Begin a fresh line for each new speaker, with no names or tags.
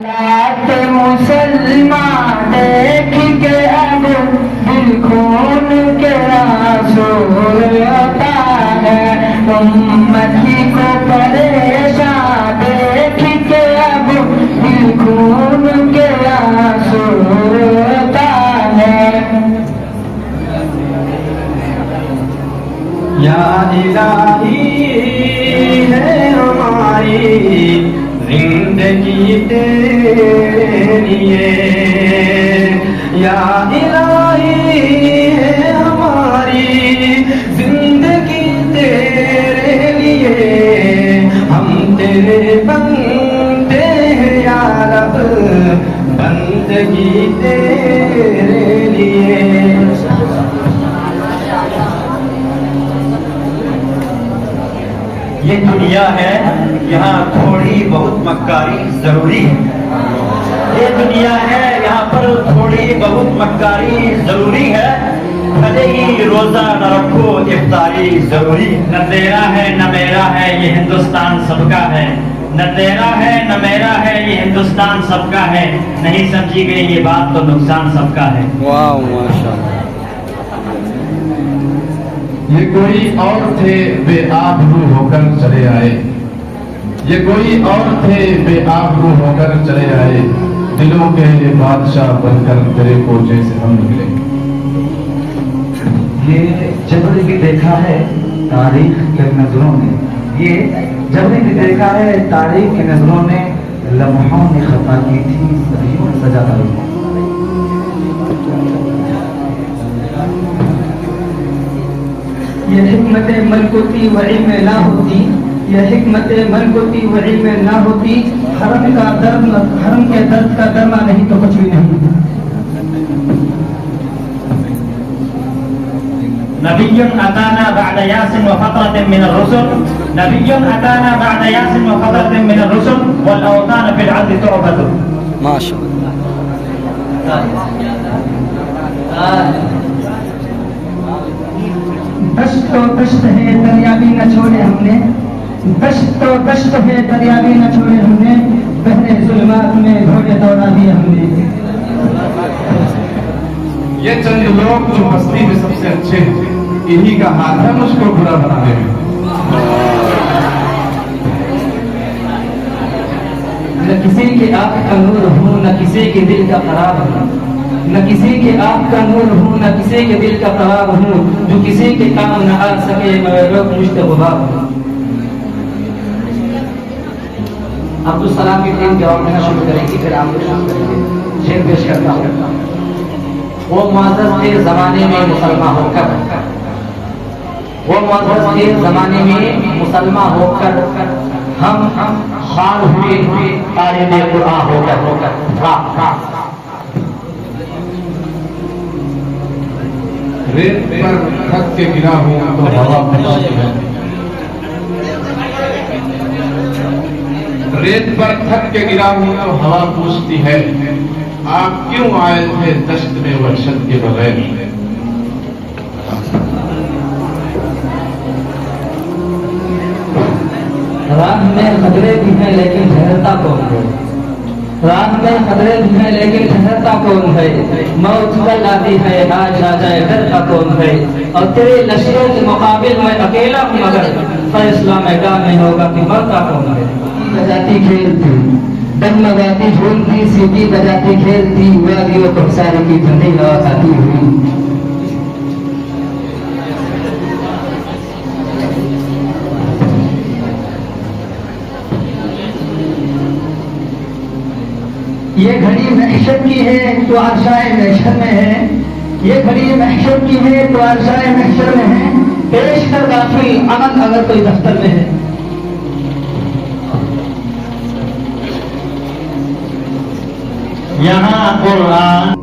رات مسلمان دیکھ کے اب دل خون کے آنسو روتا ہے، امتی کو پریشان دیکھ کے اب دل خون کے آنسو روتا ہے۔
یا الہی ہے ہماری زندگی تیرے لیے، یا الہی ہے ہماری زندگی تیرے لیے، ہم تیرے بندے ہیں یا رب، بندگی تیرے لیے۔ یہ دنیا ہے، یہاں تھوڑی بہت مکاری ضروری ہے۔ یہ دنیا ہے، یہاں پر تھوڑی بہت مکاری ضروری ہے، بھلے ہی روزہ نہ رکھو افطاری ضروری ہے۔ نہ تیرا ہے نہ میرا ہے یہ ہندوستان سب کا ہے، نہ تیرا ہے نہ میرا ہے یہ ہندوستان سب کا ہے، نہیں سمجھی گئی یہ بات تو نقصان سب کا ہے۔
واو ماشاءاللہ۔
یہ کوئی اور تھے بے آبرو ہو کر چلے آئے، یہ کوئی اور تھے بے آبرو ہو کر چلے آئے، دلوں کے بادشاہ بن کر تیرے کوچے سے ہم نکلے۔
یہ جبر بھی دیکھا ہے تاریخ کے نظروں نے، یہ جبر بھی دیکھا ہے تاریخ کی نظروں نے، لمحوں نے خطا کی تھی صدیوں سجا کر۔ یہ حکمت ملکوتی و علم نہ ہوتی، یہ حکمت ملکوتی و علم نہ ہوتی، حرم کے درد کا درما نہیں تو کچھ بھی نہیں۔
نبی اتانا بعد یاسین و فترة من الرسل، نبی اتانا بعد یاسین و فترة من الرسل، والاوطان فی العدل تعبد۔
ماشاءاللہ۔
دشت و دشت ہے دریا بھی نہ چھوڑے ہم نے، دشت و دشت ہے دریا بھی نہ چھوڑے ہم نے، بہرے ظلمات میں گھوڑے دوڑا دیے ہم نے۔
یہ چند لوگ جو ہستی میں سب سے اچھے ہیں، انہی کا ہاتھ ہے مجھ کو برا بنانے میں۔
نہ کسی کے آنکھ کا نور ہوں، نہ کسی کے دل کا قرار ہوں، نہ کسی کے آنکھ کا نور ہوں، نہ کسی کے دل کا قرار ہوں، جو کسی کے کام نہ آ سکے میں روک مجھ سے غبار ہوں۔ عبدالسلام کی ٹیم جواب دینا شروع کریں گی، پھر آپ شروع کریں گے۔ شعر پیش کرتا ہوں۔ وہ معزز کے زمانے میں مسلمان ہو کر، وہ معزز کے زمانے میں مسلمان ہو کر، ہم خان ہوئے طالب قرآن ہو کر۔
ریت پر تھک کے گرا ہوں تو ہوا پوچھتی ہے، ریت پر تھک کے گرا ہوں تو ہوا پوچھتی ہے، آپ کیوں آئے تھے دشت میں وحشت کے بغیر؟
راہ میں خطرے بھی ہیں لیکن ٹھہرتا کون ہے، راہ میں خطرے بھی ہیں لیکن ٹھہرتا کون ہے، موت کل آتی ہے آج آ جائے ڈرتا کون ہے، اور تیرے لشکروں کے مقابل میں اکیلا ہوں مگر فیصلہ میدان میں ہوگا کہ مرتا کون ہے۔ بجاتی کھیل تھی دم لگاتی جھول تھی، سیٹی بجاتی کھیل تھی، وادیوں کو سارے کی ٹھنڈی ہوا آتی ہوئی۔ یہ گھڑی محشر کی ہے تو عرشائے محشر میں ہے، یہ گھڑی محشر کی ہے تو عرشائے محشر میں ہے، پیش کر غافل عمل اگر کوئی دفتر میں ہے۔
یہاں قرآن